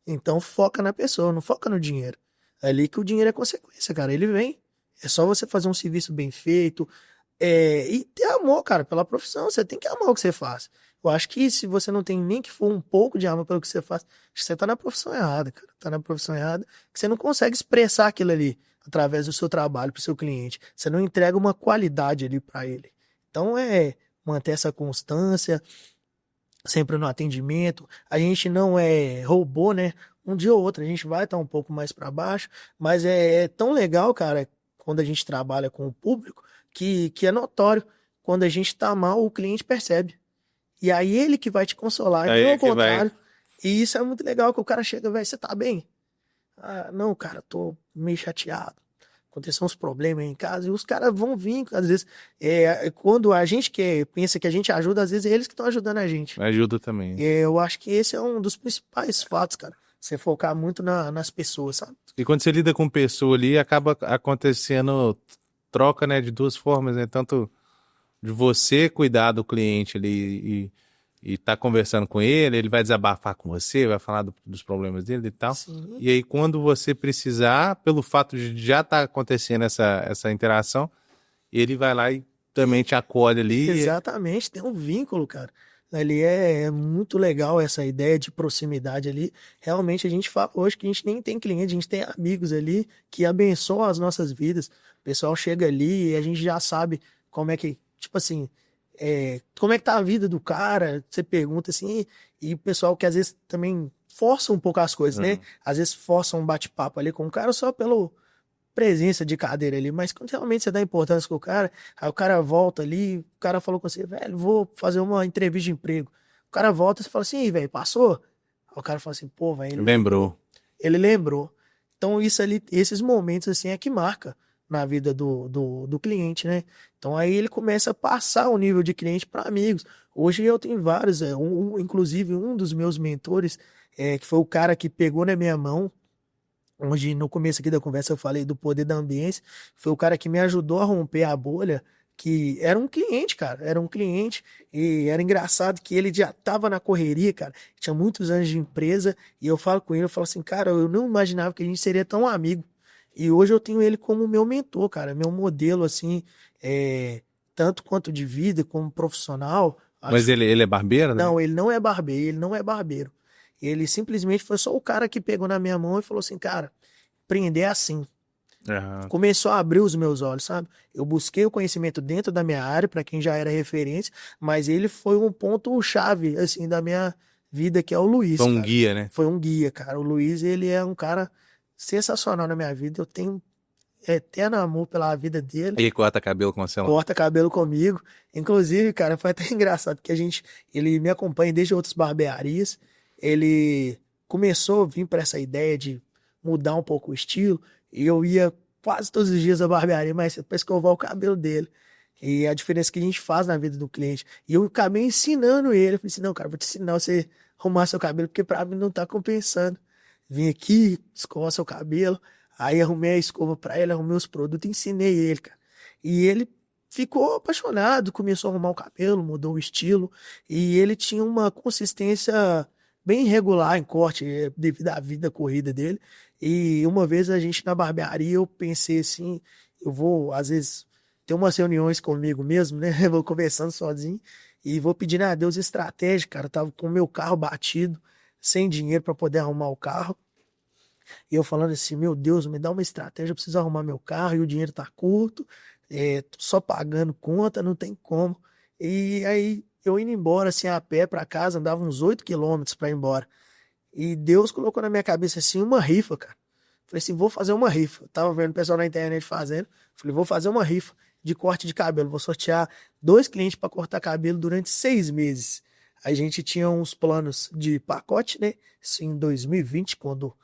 Então foca na pessoa, não foca no dinheiro. É ali que o dinheiro é consequência, cara. Ele vem. É só você fazer um serviço bem feito, E ter amor, cara, pela profissão. Você tem que amar o que você faz. Eu acho que se você não tem nem que for um pouco de amor pelo que você faz, acho que você tá na profissão errada, cara. Tá na profissão errada, que você não consegue expressar aquilo ali através do seu trabalho pro seu cliente. Você não entrega uma qualidade ali para ele. Então manter essa constância, sempre no atendimento. A gente não é robô, né? Um dia ou outro a gente vai estar um pouco mais para baixo, mas é tão legal, cara, quando a gente trabalha com o público, que é notório. Quando a gente tá mal, o cliente percebe. E aí ele que vai te consolar, Aí e não é ao que vai. contrário. E isso é muito legal, que o cara chega, velho, você tá bem? Ah, não, cara, tô meio chateado. Aconteceu uns problemas aí em casa e os caras vão vir, às vezes, quando a gente pensa que a gente ajuda, às vezes é eles que estão ajudando a gente. Ajuda também. Eu acho que esse é um dos principais fatos, cara. Você focar muito nas pessoas, sabe? E quando você lida com pessoa ali, acaba acontecendo troca, né, de duas formas, né? Tanto de você cuidar do cliente ali e tá conversando com ele vai desabafar com você, vai falar dos problemas dele e tal. Sim. E aí, quando você precisar, pelo fato de já estar acontecendo essa interação, ele vai lá e também te acolhe ali. Exatamente, tem um vínculo, cara. Ali é muito legal essa ideia de proximidade ali. Realmente a gente fala hoje que a gente nem tem cliente, a gente tem amigos ali que abençoam as nossas vidas. O pessoal chega ali e a gente já sabe como é que, tipo assim, como é que tá a vida do cara. Você pergunta assim, e o pessoal que às vezes também força um pouco as coisas, né? Às vezes força um bate-papo ali com o cara só pelo presença de cadeira ali, mas quando realmente você dá importância com o cara, aí o cara volta ali, o cara falou com você, velho, vou fazer uma entrevista de emprego. O cara volta e você fala assim, velho, passou? Aí o cara fala assim, pô, velho, Lembrou. Ele lembrou. Então isso ali, esses momentos assim é que marca na vida do cliente, né? Então aí ele começa a passar o nível de cliente para amigos. Hoje eu tenho vários, inclusive um dos meus mentores, que foi o cara que pegou na minha mão, onde no começo aqui da conversa eu falei do poder da ambiência, foi o cara que me ajudou a romper a bolha, que era um cliente, cara, era um cliente, e era engraçado que ele já tava na correria, cara, tinha muitos anos de empresa, e eu falo com ele, eu falo assim, cara, eu não imaginava que a gente seria tão amigo, e hoje eu tenho ele como meu mentor, cara, meu modelo, assim, tanto quanto de vida, como profissional. Mas ele é barbeiro, né? Não, ele não é barbeiro, ele não é barbeiro. Ele simplesmente foi só o cara que pegou na minha mão e falou assim, cara, empreender é assim. Começou a abrir os meus olhos, sabe? Eu busquei o conhecimento dentro da minha área, para quem já era referência, mas ele foi um ponto-chave, assim, da minha vida, que é o Luiz. Foi um cara. guia, né? Foi um guia, cara. O Luiz, ele é um cara sensacional na minha vida. Eu tenho eterno amor pela vida dele. Ele corta cabelo com você lá. Corta cabelo comigo. Inclusive, cara, foi até engraçado, porque ele me acompanha desde outras barbearias. Ele começou a vir para essa ideia de mudar um pouco o estilo, e eu ia quase todos os dias à barbearia, mas para escovar o cabelo dele. E a diferença que a gente faz na vida do cliente. E eu acabei ensinando ele. Eu falei assim, não, cara, vou te ensinar você a arrumar seu cabelo, porque para mim não tá compensando. Vim aqui, escovar seu cabelo. Aí arrumei a escova para ele, arrumei os produtos, ensinei ele, cara. E ele ficou apaixonado, começou a arrumar o cabelo, mudou o estilo. E ele tinha uma consistência bem regular em corte, devido à vida corrida dele. E uma vez a gente na barbearia, eu pensei assim, eu vou, às vezes, ter umas reuniões comigo mesmo, né? Eu vou conversando sozinho e vou pedindo a Deus estratégia, cara. Eu tava com o meu carro batido, sem dinheiro para poder arrumar o carro. E eu falando assim, meu Deus, me dá uma estratégia, eu preciso arrumar meu carro e o dinheiro tá curto, só pagando conta, não tem como. E aí eu indo embora assim a pé para casa, andava uns 8 quilômetros para ir embora. E Deus colocou na minha cabeça assim uma rifa, cara. Falei assim, vou fazer uma rifa. Eu tava vendo o pessoal na internet fazendo. Falei, vou fazer uma rifa de corte de cabelo. Vou sortear 2 clientes para cortar cabelo durante 6 meses. A gente tinha uns planos de pacote, né? Isso em 2020, quando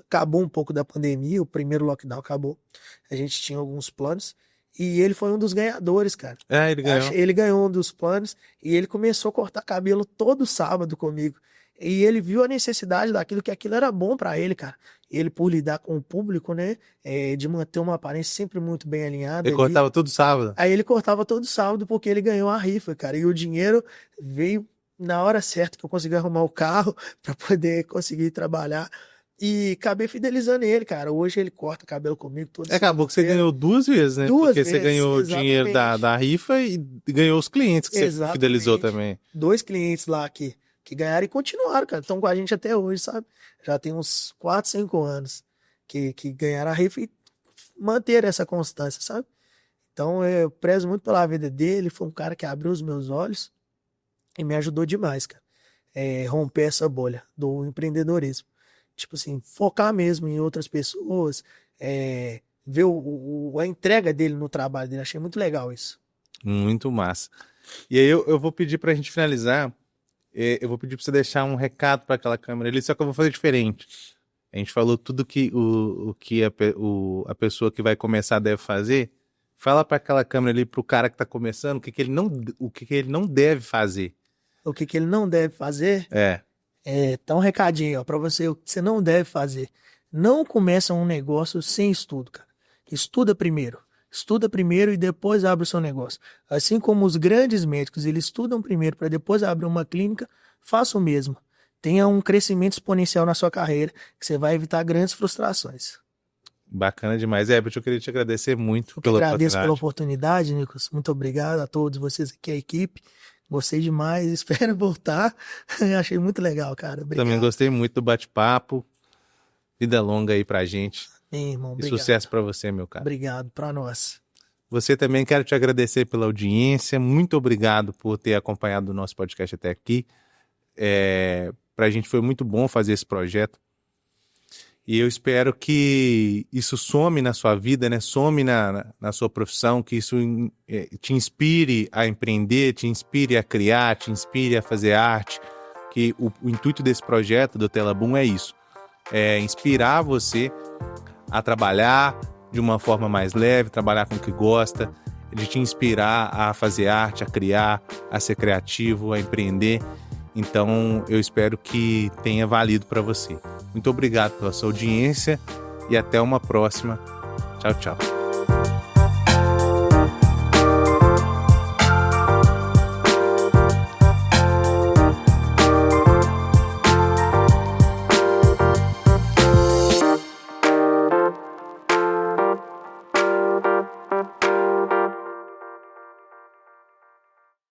acabou um pouco da pandemia, o primeiro lockdown acabou. A gente tinha alguns planos. E ele foi um dos ganhadores, cara. Ele ganhou. Ele ganhou um dos planos e ele começou a cortar cabelo todo sábado comigo. E ele viu a necessidade daquilo, que aquilo era bom pra ele, cara. Ele, por lidar com o público, né, de manter uma aparência sempre muito bem alinhada. Ele cortava todo sábado. Aí ele cortava todo sábado porque ele ganhou a rifa, cara. E o dinheiro veio na hora certa que eu consegui arrumar o carro pra poder conseguir trabalhar. E acabei fidelizando ele, cara. Hoje ele corta cabelo comigo todo Acabou que você ganhou 2 vezes, né? Duas Porque você vezes, ganhou o dinheiro da rifa e ganhou os clientes que você Exatamente. fidelizou também. 2 clientes lá que ganharam e continuaram, cara. Estão com a gente até hoje, sabe? Já tem uns 4, 5 anos que ganharam a rifa e manter essa constância, sabe? Então eu prezo muito pela vida dele. Foi um cara que abriu os meus olhos e me ajudou demais, cara. Romper essa bolha do empreendedorismo. Tipo assim, focar mesmo em outras pessoas, ver a entrega dele no trabalho dele. Achei muito legal isso. Muito massa. E aí eu vou pedir pra gente finalizar, eu vou pedir pra você deixar um recado pra aquela câmera ali, só que eu vou fazer diferente. A gente falou tudo que a pessoa que vai começar deve fazer. Fala pra aquela câmera ali, pro cara que tá começando, o que ele não deve fazer. O que ele não deve fazer? Tá um recadinho, ó, pra você, o que você não deve fazer. Não começa um negócio sem estudo, cara. Estuda primeiro e depois abre o seu negócio. Assim como os grandes médicos, eles estudam primeiro para depois abrir uma clínica, faça o mesmo. Tenha um crescimento exponencial na sua carreira, que você vai evitar grandes frustrações. Bacana demais. Herbert, eu queria te agradecer muito pela oportunidade. Agradeço pela oportunidade, Nicolas. Muito obrigado a todos vocês aqui, a equipe. Gostei demais, espero voltar. Achei muito legal, cara. Obrigado. Também gostei muito do bate-papo. Vida longa aí pra gente. Irmão, e sucesso pra você, meu cara. Obrigado, pra nós. Você também, quero te agradecer pela audiência. Muito obrigado por ter acompanhado o nosso podcast até aqui. Pra gente foi muito bom fazer esse projeto. E eu espero que isso some na sua vida, né? Some na sua profissão, que isso te inspire a empreender, te inspire a criar, te inspire a fazer arte. Que o intuito desse projeto do Telabum é isso. É inspirar você a trabalhar de uma forma mais leve, trabalhar com o que gosta, de te inspirar a fazer arte, a criar, a ser criativo, a empreender. Então, eu espero que tenha valido para você. Muito obrigado pela sua audiência e até uma próxima. Tchau, tchau.